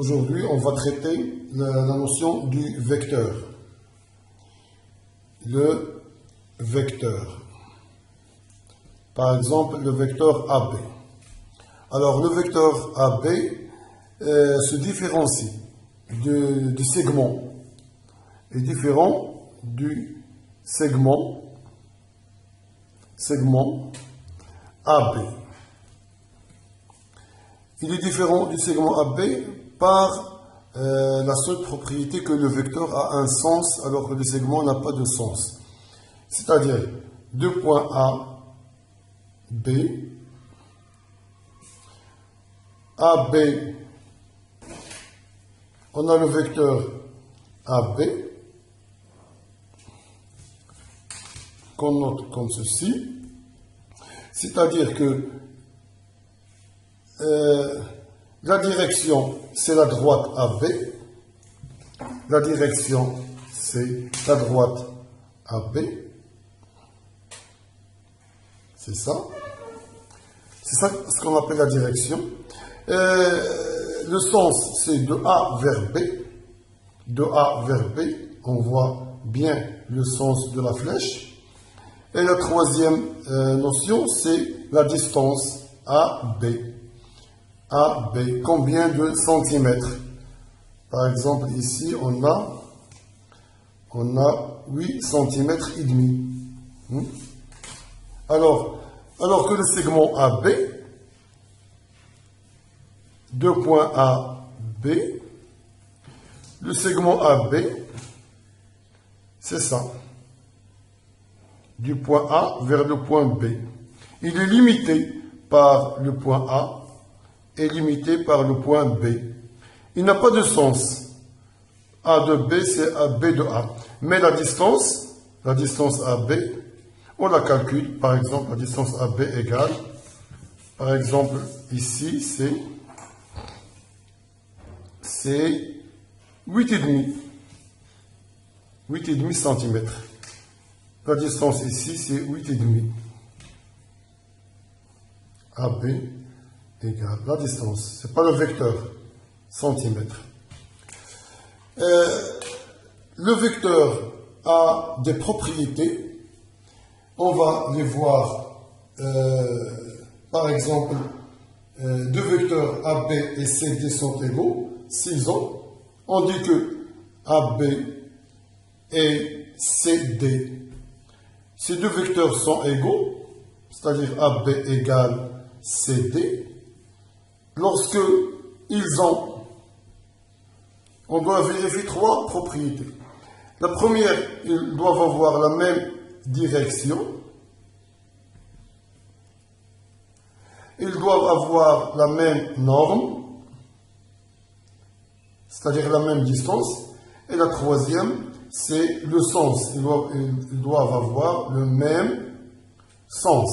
Aujourd'hui, on va traiter la notion du vecteur. Le vecteur. Par exemple, le vecteur AB. Alors, le vecteur AB se différencie du segment. Est différent du segment AB. Il est différent du segment AB par la seule propriété que le vecteur a un sens alors que le segment n'a pas de sens. C'est-à-dire, deux points A, B, AB, on a le vecteur AB, qu'on note comme ceci, c'est-à-dire que la direction, c'est la droite AB. La direction, c'est la droite AB. C'est ça. C'est ça ce qu'on appelle la direction. Le sens, c'est de A vers B. De A vers B, on voit bien le sens de la flèche. Et la troisième notion, c'est la distance AB. AB, combien de centimètres? Par exemple, ici, on a 8 centimètres et demi. Alors que le segment AB, deux points A, B, le segment AB, c'est ça. Du point A vers le point B. Il est limité par le point A et limité par le point B. Il n'a pas de sens. A de B, c'est B de A. Mais la distance AB, on la calcule. Par exemple, la distance AB égale, par exemple, ici, c'est 8,5. 8,5 cm. La distance ici, c'est 8,5. AB égale la distance. Ce n'est pas le vecteur, centimètre. Le vecteur a des propriétés. On va les voir, par exemple, deux vecteurs AB et CD sont égaux. S'ils ont, on dit que AB et CD, ces deux vecteurs sont égaux, c'est-à-dire AB égale CD. Lorsque ils ont, on doit vérifier trois propriétés. La première, ils doivent avoir la même direction. Ils doivent avoir la même norme, c'est-à-dire la même distance. Et la troisième, c'est le sens. Ils doivent avoir le même sens.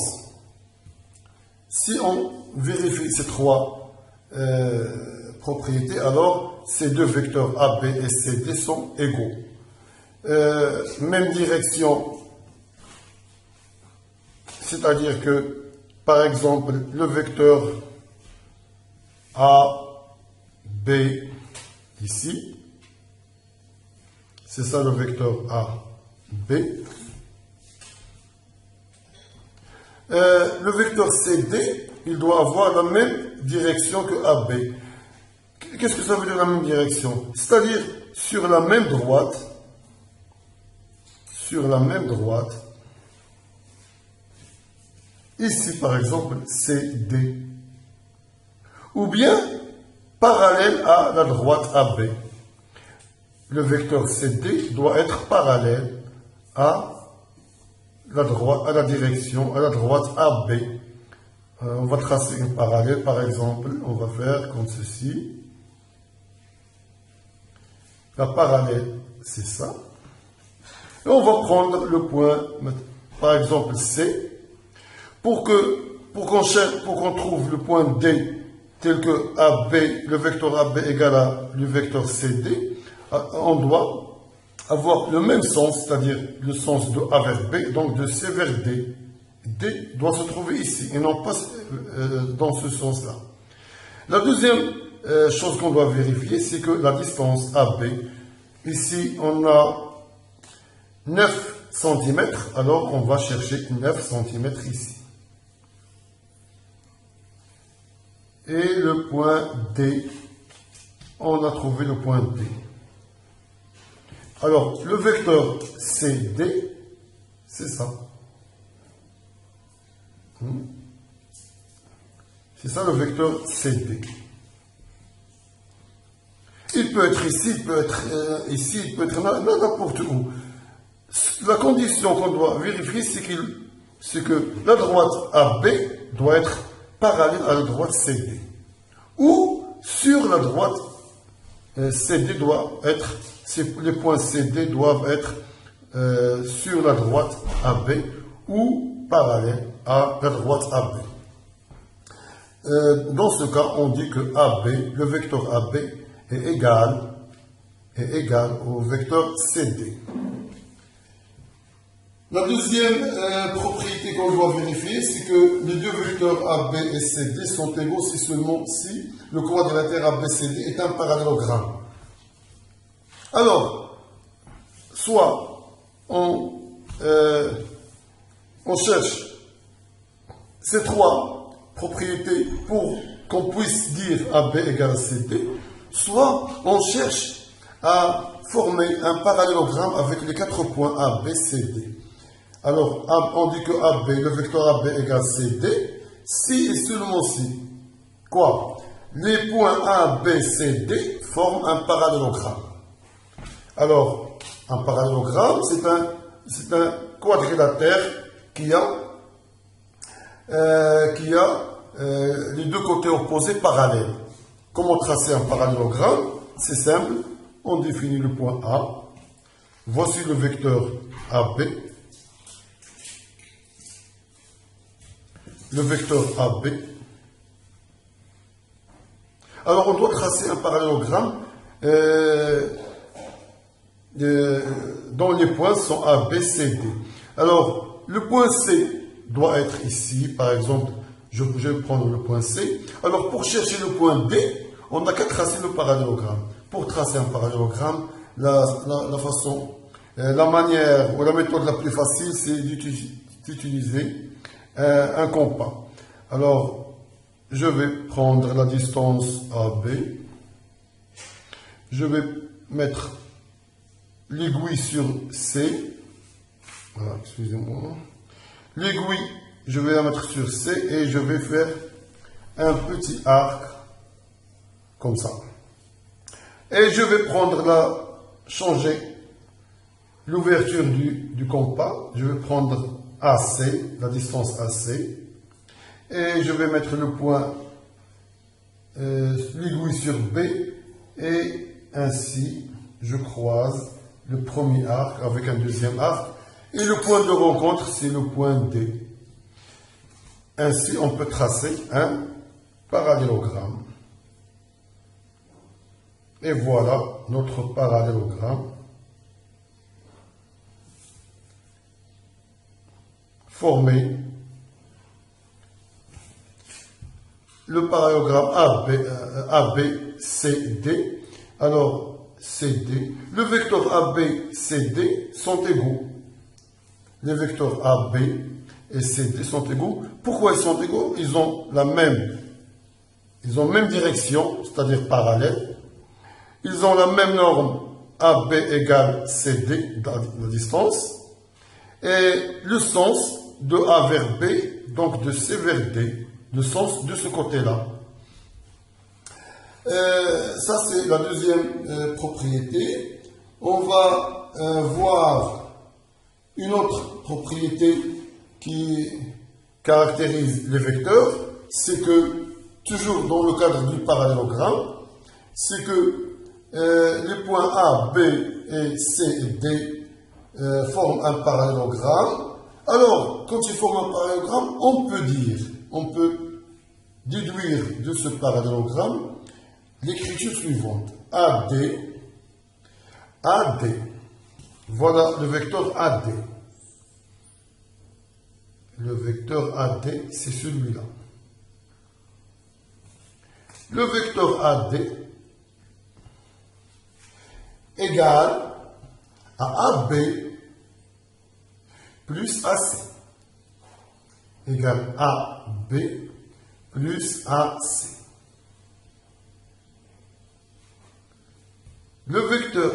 Si on vérifie ces trois propriétés, alors ces deux vecteurs AB et CD sont égaux. Même direction, c'est-à-dire que, par exemple, le vecteur AB ici, c'est ça le vecteur AB. Le vecteur CD, il doit avoir la même direction que AB. Qu'est-ce que ça veut dire la même direction? C'est-à-dire sur la même droite, ici par exemple CD, ou bien parallèle à la droite AB. Le vecteur CD doit être parallèle à la direction, à la droite AB. On va tracer une parallèle, par exemple, on va faire comme ceci. La parallèle, c'est ça. Et on va prendre le point, par exemple C, pour qu'on trouve le point D tel que AB, le vecteur AB égale à le vecteur CD, on doit avoir le même sens, c'est-à-dire le sens de A vers B, donc de C vers D. D doit se trouver ici et non pas dans ce sens-là. La deuxième chose qu'on doit vérifier, c'est que la distance AB, ici on a 9 cm, alors on va chercher 9 cm ici. Et le point D, on a trouvé le point D. Alors, le vecteur CD, c'est ça. C'est ça le vecteur CD. Il peut être ici, il peut être ici, il peut être n'importe où. La condition qu'on doit vérifier, c'est que la droite AB doit être parallèle à la droite CD. Ou sur la droite CD doit être, les points CD doivent être sur la droite AB ou parallèle à la droite AB. Dans ce cas, on dit que AB, le vecteur AB est égal au vecteur CD. La deuxième propriété qu'on doit vérifier, c'est que les deux vecteurs AB et CD sont égaux si seulement si le quadrilatère ABCD est un parallélogramme. Alors, soit on cherche ces trois propriétés pour qu'on puisse dire AB égale CD, soit on cherche à former un parallélogramme avec les 4 points ABCD. Alors, on dit que AB, le vecteur AB égale CD, si et seulement si. Quoi? Les points A, B, C, D forment un parallélogramme. Alors, un parallélogramme, c'est un quadrilatère qui a les deux côtés opposés parallèles. Comment tracer un parallélogramme? C'est simple. On définit le point A. Voici le vecteur AB. Le vecteur AB. Alors, on doit tracer un parallélogramme dont les points sont A, B, C, D. Alors, le point C doit être ici. Par exemple, je vais prendre le point C. Alors, pour chercher le point D, on n'a qu'à tracer le parallélogramme. Pour tracer un parallélogramme, la manière ou la méthode la plus facile, c'est d'utiliser un compas. Alors, je vais prendre la distance AB. Je vais mettre l'aiguille sur C. Voilà, excusez-moi. L'aiguille, je vais la mettre sur C et je vais faire un petit arc comme ça. Et je vais changer l'ouverture du compas. Je vais prendre AC, la distance AC. Et je vais mettre le point, l'aiguille sur B. Et ainsi, je croise le premier arc avec un deuxième arc. Et le point de rencontre, c'est le point D. Ainsi, on peut tracer un parallélogramme. Et voilà notre parallélogramme formé. Le parallélogramme ABCD. Alors, CD. Le vecteur ABCD sont égaux. Les vecteurs AB et CD sont égaux. Pourquoi ils sont égaux? Ils ont même direction, c'est-à-dire parallèle. Ils ont la même norme AB égale CD, la distance. Et le sens de A vers B, donc de C vers D, le sens de ce côté-là. Ça, c'est la deuxième propriété. On va voir une autre propriété qui caractérise les vecteurs. C'est que, toujours dans le cadre du parallélogramme, c'est que les points A, B et C et D forment un parallélogramme. Alors, quand ils forment un parallélogramme, on peut déduire de ce parallélogramme l'écriture suivante. AD. Voilà le vecteur AD. Le vecteur AD, c'est celui-là. Le vecteur AD égale à AB plus AC. Égale AB plus AC. Le vecteur,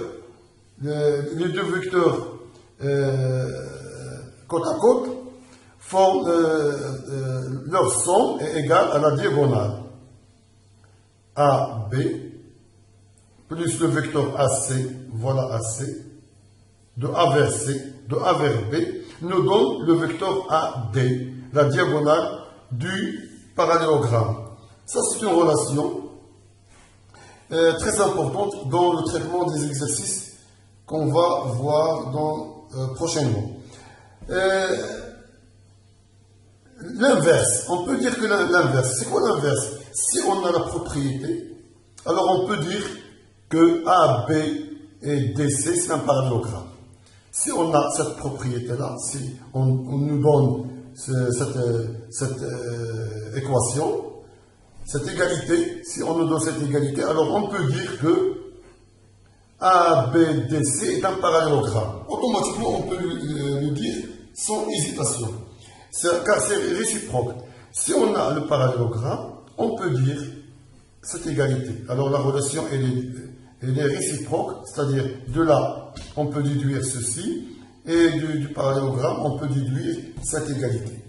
les deux vecteurs côte à côte forment leur somme est égale à la diagonale AB plus le vecteur AC, voilà AC, de A vers C, de A vers B, nous donne le vecteur AD, la diagonale du parallélogramme. Ça, c'est une relation très importante dans le traitement des exercices qu'on va voir prochainement. L'inverse, on peut dire que l'inverse, c'est quoi l'inverse? Si on a la propriété, alors on peut dire que AB et DC, c'est un parallélogramme. Si on a cette propriété-là, si on nous donne cette équation, cette égalité, si on nous donne cette égalité, alors on peut dire que ABDC est un parallélogramme. Automatiquement, on peut le dire sans hésitation, car c'est réciproque. Si on a le parallélogramme, on peut dire cette égalité. Alors la relation, elle est réciproque, c'est-à-dire de là, on peut déduire ceci, et du parallélogramme, on peut déduire cette égalité.